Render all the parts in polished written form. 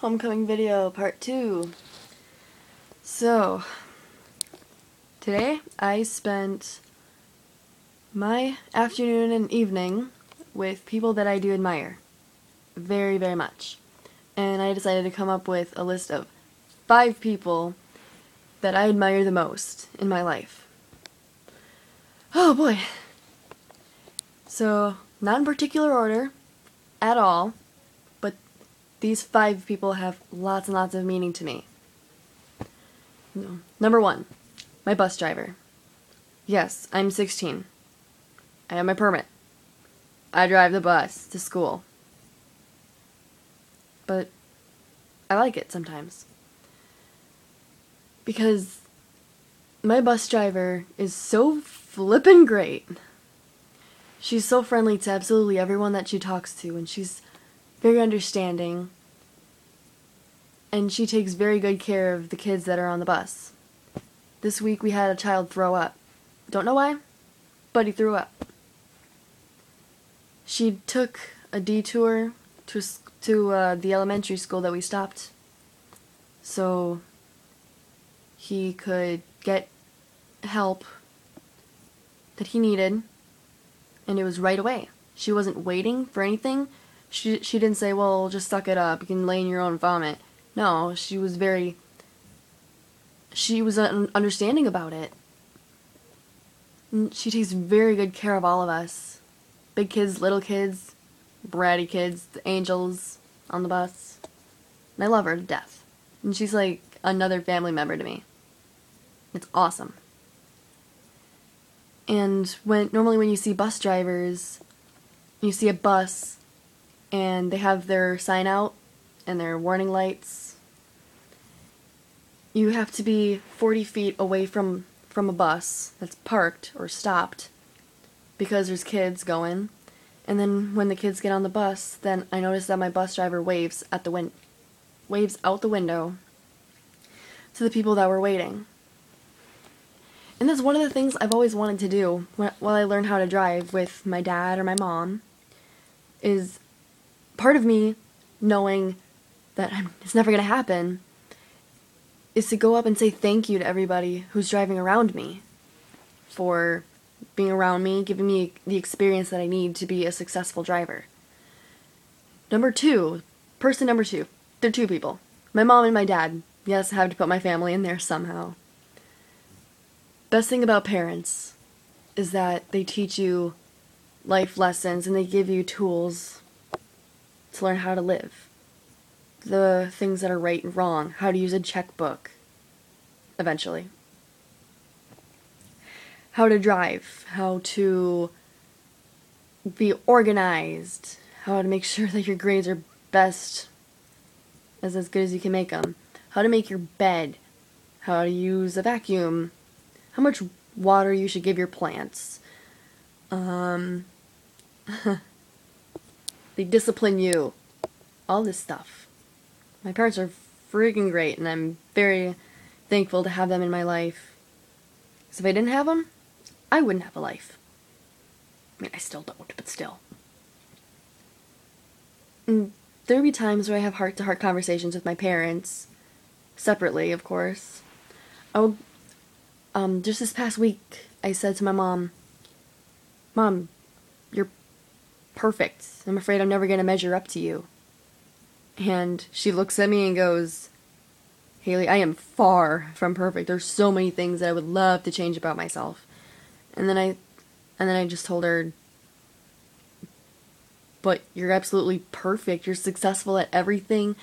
Homecoming video part 2. So, today I spent my afternoon and evening with people that I do admire very, very much. And I decided to come up with a list of 5 people that I admire the most in my life. Oh boy. So, not in particular order at all, but these 5 people have lots and lots of meaning to me. Number 1, my bus driver. Yes, I'm 16. I have my permit. I drive the bus to school. But I like it sometimes. Because my bus driver is so flippin' great. She's so friendly to absolutely everyone that she talks to, and she's very understanding. And she takes very good care of the kids that are on the bus. This week we had a child throw up. Don't know why, but he threw up. She took a detour to the elementary school that we stopped so he could get help that he needed, and it was right away. She wasn't waiting for anything. She didn't say, well, just suck it up, you can lay in your own vomit. No, she was understanding about it. And she takes very good care of all of us. Big kids, little kids, bratty kids, the angels on the bus. And I love her to death. And she's like another family member to me. It's awesome. And normally when you see bus drivers, you see a bus and they have their sign out and their warning lights. You have to be 40 feet away from a bus that's parked or stopped because there's kids going. And then when the kids get on the bus, then I notice that my bus driver waves out the window to the people that were waiting. And that's one of the things I've always wanted to do while I learn how to drive with my dad or my mom, is part of me knowing that it's never going to happen is to go up and say thank you to everybody who's driving around me for being around me, giving me the experience that I need to be a successful driver. Person number 2. They're 2 people. My mom and my dad. Yes, I have to put my family in there somehow. Best thing about parents is that they teach you life lessons and they give you tools to learn how to live. The things that are right and wrong, how to use a checkbook, eventually. How to drive, how to be organized, how to make sure that your grades are best, as good as you can make them, how to make your bed, how to use a vacuum, how much water you should give your plants. They discipline you. All this stuff. My parents are freaking great, and I'm very thankful to have them in my life. Because if I didn't have them, I wouldn't have a life. I mean, I still don't, but still. And there'll be times where I have heart-to-heart conversations with my parents, separately, of course. Just this past week, I said to my mom, Mom, you're perfect. I'm afraid I'm never going to measure up to you. And she looks at me and goes, Haley, I am far from perfect. There's so many things that I would love to change about myself. And then I just told her, but you're absolutely perfect. You're successful at everything.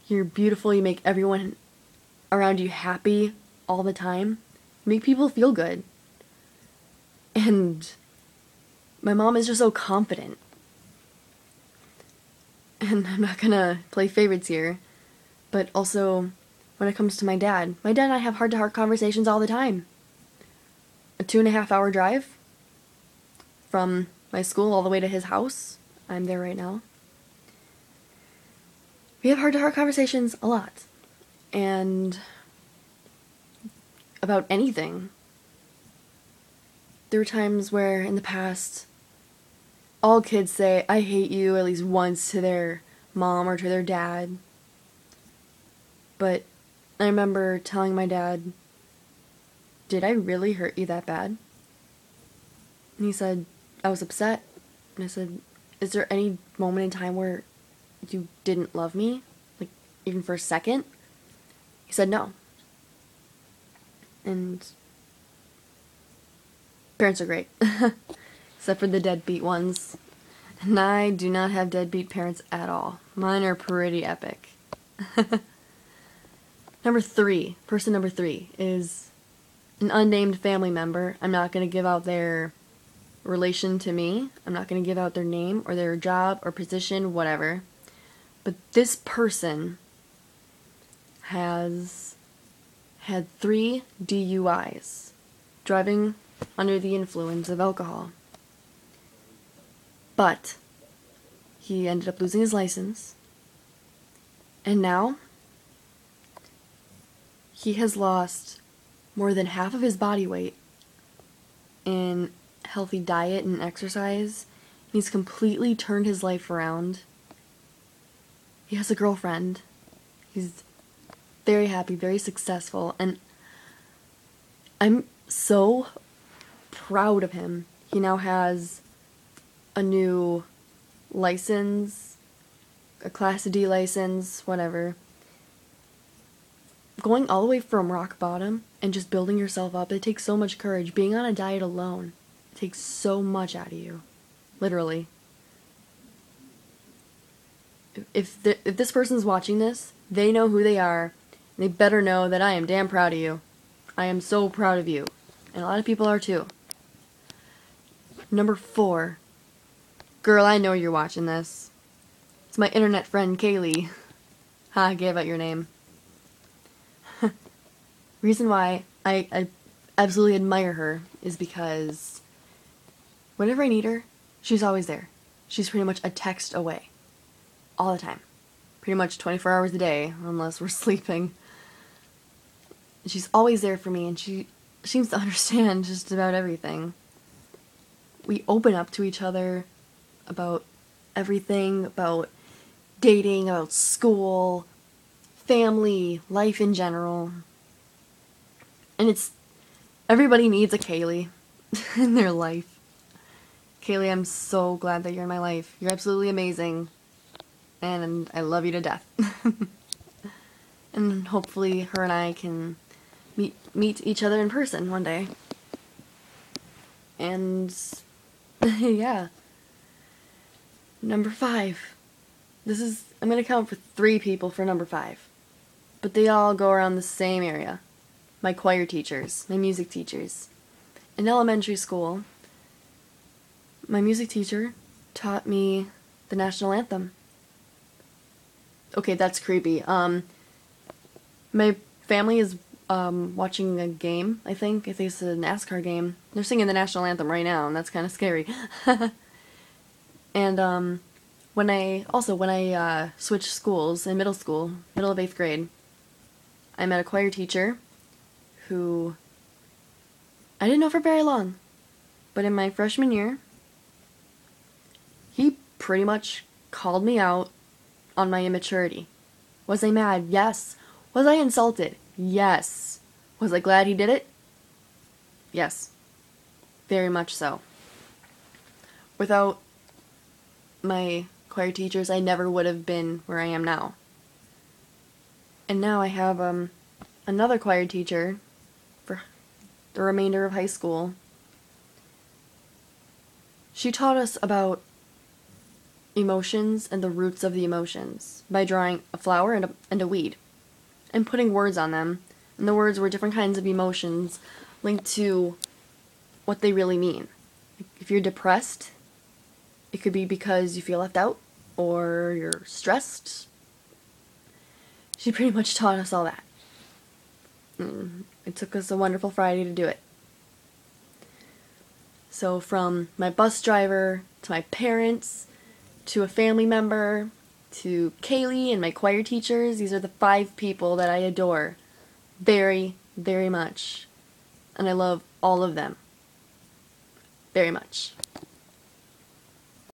You're beautiful. You make everyone around you happy all the time. You make people feel good. And my mom is just so confident. And I'm not gonna play favorites here, but also when it comes to my dad and I have heart-to-heart conversations all the time. A 2.5-hour drive from my school all the way to his house. I'm there right now. We have heart-to-heart conversations a lot. And about anything. There were times where in the past all kids say, I hate you, at least once to their mom or to their dad. But I remember telling my dad, "Did I really hurt you that bad?" And he said, "I was upset." And I said, "Is there any moment in time where you didn't love me? Like, even for a second?" He said, "No." And parents are great. Except for the deadbeat ones. And I do not have deadbeat parents at all. Mine are pretty epic. Person number three is an unnamed family member. I'm not going to give out their relation to me. I'm not going to give out their name or their job or position, whatever. But this person has had 3 DUIs, driving under the influence of alcohol. But he ended up losing his license, and now he has lost more than half of his body weight in healthy diet and exercise. He's completely turned his life around. He has a girlfriend. He's very happy, very successful, and I'm so proud of him. He now has a new license, a Class D license, whatever. Going all the way from rock bottom and just building yourself up, it takes so much courage. Being on a diet alone, it takes so much out of you. Literally. If this person's watching this, they know who they are. And they better know that I am damn proud of you. I am so proud of you. And a lot of people are too. Number 4. Girl, I know you're watching this. It's my internet friend, Kaylee. Ha, I gave out your name. Reason why I absolutely admire her is because whenever I need her, she's always there. She's pretty much a text away. All the time. Pretty much 24 hours a day, unless we're sleeping. She's always there for me, and she seems to understand just about everything. We open up to each other about everything, about dating, about school, family, life in general. And everybody needs a Kaylee in their life. Kaylee, I'm so glad that you're in my life. You're absolutely amazing. And I love you to death. And hopefully her and I can meet each other in person one day. And yeah. Number 5. I'm gonna count for 3 people for number 5. But they all go around the same area. My choir teachers, my music teachers. In elementary school, my music teacher taught me the national anthem. Okay, that's creepy. My family is watching a game, I think. I think it's a NASCAR game. They're singing the national anthem right now, and that's kind of scary. And when I switched schools in middle school, middle of 8th grade, I met a choir teacher who I didn't know for very long. But in my freshman year, he pretty much called me out on my immaturity. Was I mad? Yes. Was I insulted? Yes. Was I glad he did it? Yes. Very much so. Without my choir teachers, I never would have been where I am now. And now I have another choir teacher for the remainder of high school. She taught us about emotions and the roots of the emotions by drawing a flower and a weed and putting words on them. And the words were different kinds of emotions linked to what they really mean. If you're depressed, it could be because you feel left out or you're stressed. She pretty much taught us all that. It took us a wonderful Friday to do it. So from my bus driver to my parents to a family member to Kaylee and my choir teachers, these are the 5 people that I adore very, very much. And I love all of them very much.